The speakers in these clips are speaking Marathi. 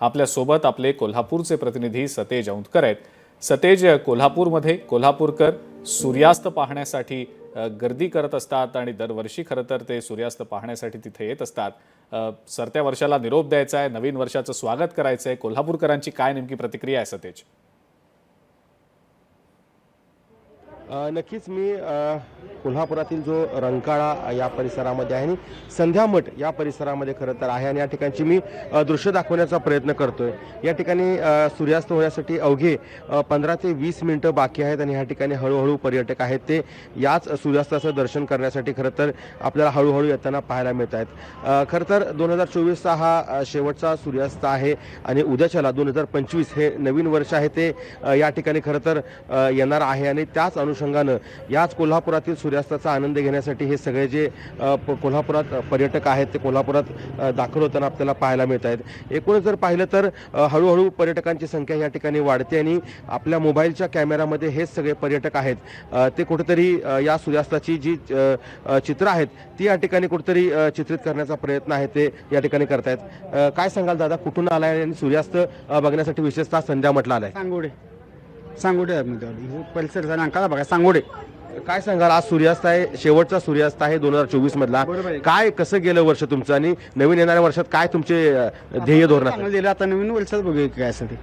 आपल्या सोबत आपले कोल्हापूरचे प्रतिनिधी सतेज औंधकर आहेत। सतेज, कोल्हापूरमध्ये कोल्हापूरकर सूर्यास्त पाहण्यासाठी गर्दी करत असतात आणि दरवर्षी खरं तर ते सूर्यास्त पाहण्यासाठी तिथे येत असतात। सरत्या वर्षाला निरोप द्यायचा आहे, नवीन वर्षाचं स्वागत करायचं आहे। कोल्हापूरकरांची काय नेमकी प्रतिक्रिया आहे सतेज? नक्कीच मी कोल्हापुरातील जो रंकाळा या परिसरामध्ये आहे आणि संध्यामठ या परिसरामध्ये खरं तर आहे आणि या ठिकाणची मी दृश्य दाखवण्याचा प्रयत्न करतोय। या ठिकाणी सूर्यास्त होण्यासाठी अवघे 15 ते 20 मिनिटं बाकी आहेत आणि या ठिकाणी हळूहळू पर्यटक आहेत ते याच सूर्यास्ताचं दर्शन करण्यासाठी खरं तर आपल्याला हळूहळू येताना पाहायला मिळत आहेत। खरं तर 2024चा हा शेवटचा सूर्यास्त आहे आणि उद्याच्याला 2025 हे नवीन वर्ष आहे ते या ठिकाणी खरं तर येणार आहे आणि त्याच अनुषंगानं याच कोल्हापुरातील सूर्यास्ताचा आनंद घेण्यासाठी हे सगळे जे कोल्हापुरात पर्यटक आहेत ते कोल्हापुरात दाखल होताना आपल्याला पाहायला मिळत आहेत। एकूणच जर पाहिलं तर हळूहळू पर्यटकांची संख्या या ठिकाणी वाढते आणि आपल्या मोबाईलच्या कॅमेरामध्ये हे सगळे पर्यटक आहेत ते कुठेतरी या सूर्यास्ताची जी चित्र आहेत ती या ठिकाणी कुठेतरी चित्रित करण्याचा प्रयत्न आहे ते या ठिकाणी करतायत। काय सांगाल दादा, कुठून आलाय आणि सूर्यास्त बघण्यासाठी विशेषतः संध्यामठला आलाय? सांगोडे परिसर रंकाळा बघा, सांगोडे। काय सांगाल, आज सूर्यास्त आहे, शेवटचा सूर्यास्त आहे 2024 मधला। काय कसं गेलं वर्ष तुमचं आणि नवीन येणाऱ्या वर्षात काय तुमचे ध्येय धोरण चांगलं दिले, आता नवीन वर्षात बघूया काय असेल ते।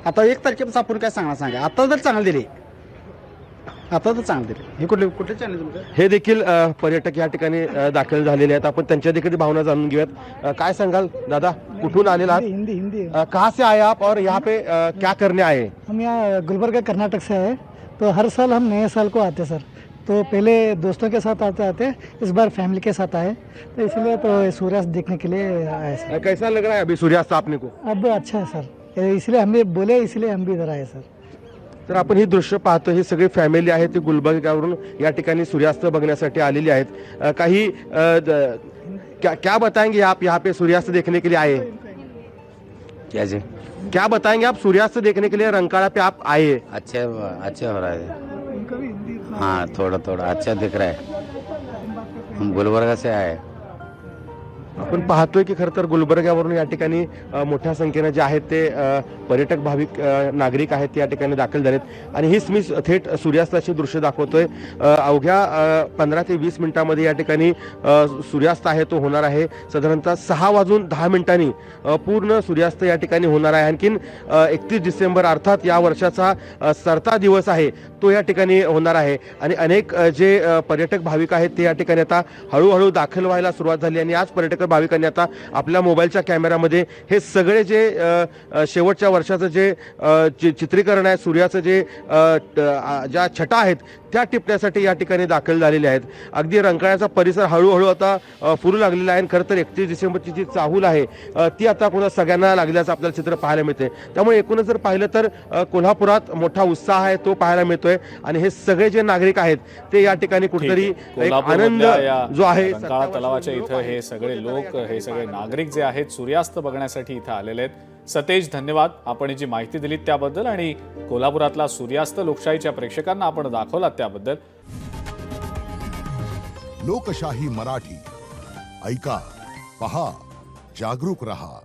आता 1 तारखेपासून आपण काय सांगा, आता जर चांगलं दिले, आता तर चांगलं दिले। हे कुठले चॅनल तुमचं? हे देखील पर्यटक या ठिकाणी दाखल झालेले आहेत, आपण त्यांच्या देखील भावना जाणून घेऊयात। काय सांगाल दादा, कुठून आलेला आहात? हिंदी। कहाँ से आए आप और यहाँ पे क्या करने आए? हम यहाँ गुलबर्गा कर्नाटक से आए, तो हर साल हम नए साल को आते सर। तो पहले दोस्तों के साथ आते इस बार फैमिली के साथ आए, तो इसलिए तो सूर्यास्त देखने के लिए आए सर। कैसा लग रहा है अभी सूर्यास्त आपने को? अब अच्छा है सर, इसलिए हम भी बोले, इसलिए हम भी इधर आए सर। तर आपण ही दृश्य पाहतो, ही सगळी फॅमिली आहे ती गुलबर्गावरून या ठिकाणी सूर्यास्त बघण्यासाठी आलेली आहेत। काही क्या बताएंगे आप, यहाँ पे सूर्यास्त देखने के लिए आए? क्या जी? क्या बताएंगे आप, सूर्यास्त देखने के लिए रंकाड़ा पे आप आए? अच्छा हो रहा है। हाँ, थोड़ा थोड़ा अच्छा दिख रहा है। हम गुलबर्गा से आए। आपण पाहतोय की खरं तर गुलबर्ग्यावरून या ठिकाणी मोठ्या संख्येने जे आहेत ते पर्यटक भाविक नागरिक आहेत ते या ठिकाणी दाखल झालेत आणि हीच मी थेट सूर्यास्ताची दृश्य दाखवतोय। अवघ्या 15 ते 20 मिनिटांमध्ये या ठिकाणी सूर्यास्त आहे तो होणार आहे। साधारणतः 6:10 पूर्ण सूर्यास्त या ठिकाणी होणार आहे। आणखीन 31 डिसेंबर अर्थात या वर्षाचा सरता दिवस आहे तो या ठिकाणी होणार आहे आणि अनेक जे पर्यटक भाविक आहेत ते या ठिकाणी आता हळूहळू दाखल व्हायला सुरुवात झाली आणि आज पर्यटक भाविकांनी आता आपल्या मोबाईलच्या कॅमेरामध्ये हे सगळे जे शेवटच्या वर्षाचं जे चित्रीकरण आहे, सूर्याचं जे ज्या छटा आहेत त्या टिपण्यासाठी या ठिकाणी दाखल झालेले आहेत। अगदी रंकाळ्याचा परिसर हळूहळू आता फुलू लागलेला आहे। खरं तर 31 डिसेंबरची जी चाहूल आहे ती आता कोणा सगळ्यांना लागल्याचं आपल्याला चित्र पाहायला मिळते। त्यामुळे एकूणच जर पाहिलं तर कोल्हापुरात मोठा उत्साह आहे तो पाहायला मिळतोय आणि हे सगळे जे नागरिक आहेत ते या ठिकाणी कुठेतरी एक आनंद जो आहे रंकाळा तलावाच्या इथं हे सगळे लोक, हे सगळे नागरिक जे आहेत सूर्यास्त बघण्यासाठी इथं आलेले आहेत। सतेज, धन्यवाद आपण जी माहिती दिलीत त्याबद्दल आणि कोल्हापुरातला सूर्यास्त लोकशाहीच्या प्रेक्षकांना आपण दाखवलात त्याबद्दल। लोकशाही मराठी ऐका, पहा, जागरूक रहा।